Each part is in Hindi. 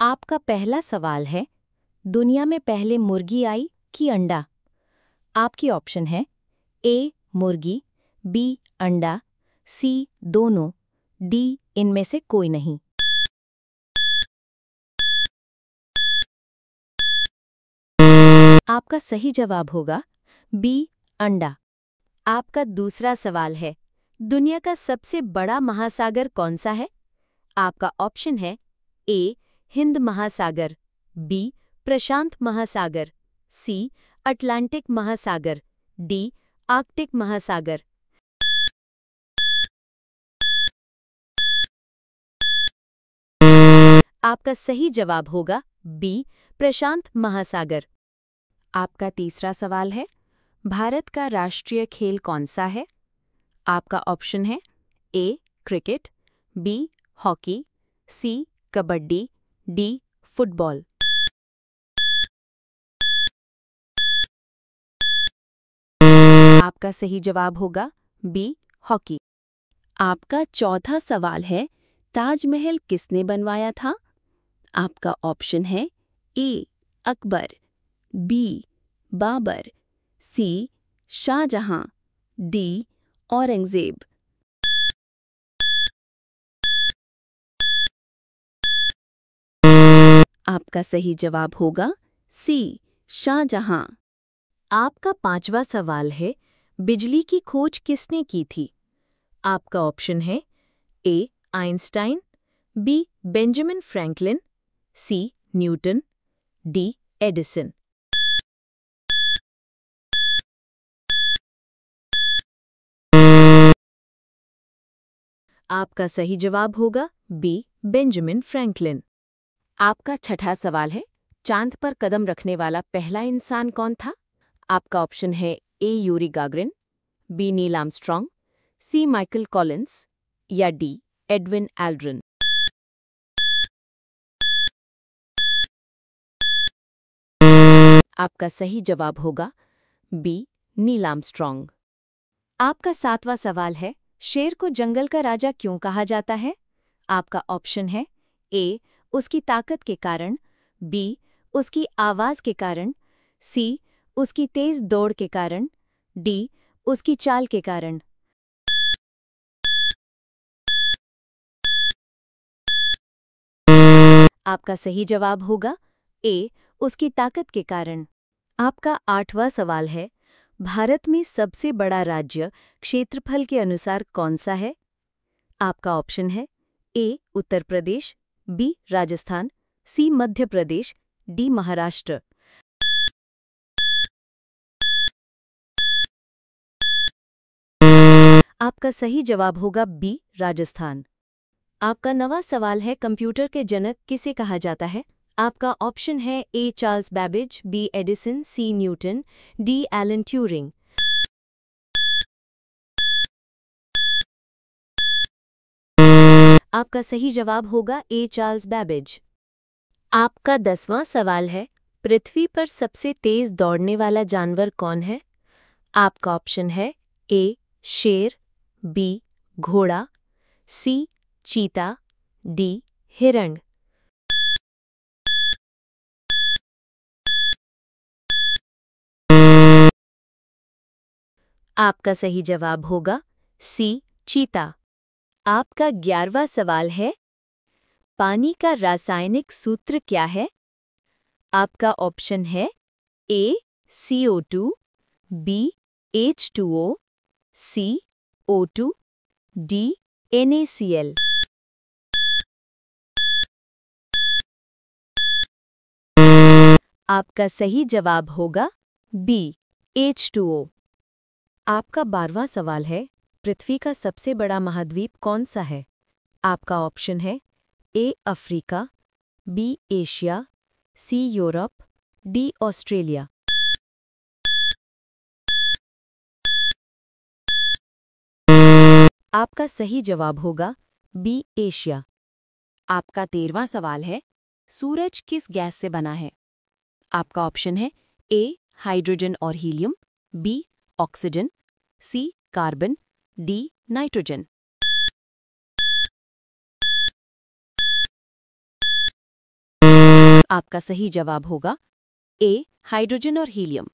आपका पहला सवाल है, दुनिया में पहले मुर्गी आई कि अंडा? आपकी ऑप्शन है ए मुर्गी, बी अंडा, सी दोनों, डी इनमें से कोई नहीं। आपका सही जवाब होगा बी अंडा। आपका दूसरा सवाल है, दुनिया का सबसे बड़ा महासागर कौन सा है? आपका ऑप्शन है ए हिंद महासागर, बी प्रशांत महासागर, सी अटलांटिक महासागर, डी आर्कटिक महासागर। आपका सही जवाब होगा बी प्रशांत महासागर। आपका तीसरा सवाल है, भारत का राष्ट्रीय खेल कौन सा है? आपका ऑप्शन है ए क्रिकेट, बी हॉकी, सी कबड्डी, डी फुटबॉल। आपका सही जवाब होगा बी हॉकी। आपका चौथा सवाल है, ताजमहल किसने बनवाया था? आपका ऑप्शन है ए अकबर, बी बाबर, सी शाहजहां, डी औरंगजेब। आपका सही जवाब होगा सी शाहजहां। आपका पांचवा सवाल है, बिजली की खोज किसने की थी? आपका ऑप्शन है ए आइंस्टाइन, बी बेंजामिन फ्रैंकलिन, सी न्यूटन, डी एडिसन। आपका सही जवाब होगा बी बेंजामिन फ्रैंकलिन। आपका छठा सवाल है, चांद पर कदम रखने वाला पहला इंसान कौन था? आपका ऑप्शन है A Yuri Gagarin, B Neil Armstrong, C Michael Collins या डी एडविन एल्ड्रिन। आपका सही जवाब होगा बी नील आर्मस्ट्रॉन्ग। आपका सातवां सवाल है, शेर को जंगल का राजा क्यों कहा जाता है? आपका ऑप्शन है ए उसकी ताकत के कारण, बी उसकी आवाज के कारण, सी उसकी तेज दौड़ के कारण, डी उसकी चाल के कारण। आपका सही जवाब होगा ए उसकी ताकत के कारण। आपका आठवां सवाल है, भारत में सबसे बड़ा राज्य क्षेत्रफल के अनुसार कौन सा है? आपका ऑप्शन है ए उत्तर प्रदेश, बी राजस्थान, सी मध्य प्रदेश, डी महाराष्ट्र। आपका सही जवाब होगा बी राजस्थान। आपका नवा सवाल है, कंप्यूटर के जनक किसे कहा जाता है? आपका ऑप्शन है A Charles Babbage, B Edison, C Newton, D Alan Turing. आपका सही जवाब होगा ए चार्ल्स बैबेज। आपका 10वां सवाल है, पृथ्वी पर सबसे तेज दौड़ने वाला जानवर कौन है? आपका ऑप्शन है ए शेर, बी घोड़ा, सी चीता, डी हिरण। आपका सही जवाब होगा सी चीता। आपका 11वां सवाल है, पानी का रासायनिक सूत्र क्या है? आपका ऑप्शन है ए CO2, बी H2O, सी O2, डी NaCl। आपका सही जवाब होगा बी H2O। आपका 12वां सवाल है, पृथ्वी का सबसे बड़ा महाद्वीप कौन सा है? आपका ऑप्शन है A Africa, B Asia, C Europe, D Australia. आपका सही जवाब होगा बी एशिया। आपका 13वां सवाल है, सूरज किस गैस से बना है? आपका ऑप्शन है ए हाइड्रोजन और हीलियम, बी ऑक्सीजन, सी कार्बन, डी नाइट्रोजन। आपका सही जवाब होगा ए, हाइड्रोजन और हीलियम।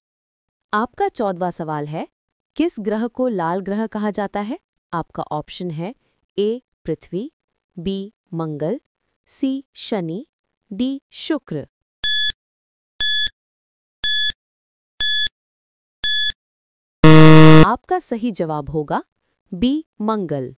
आपका 14वां सवाल है, किस ग्रह को लाल ग्रह कहा जाता है? आपका ऑप्शन है ए, पृथ्वी, बी, मंगल, सी, शनि, डी, शुक्र। आपका सही जवाब होगा बी, मंगल।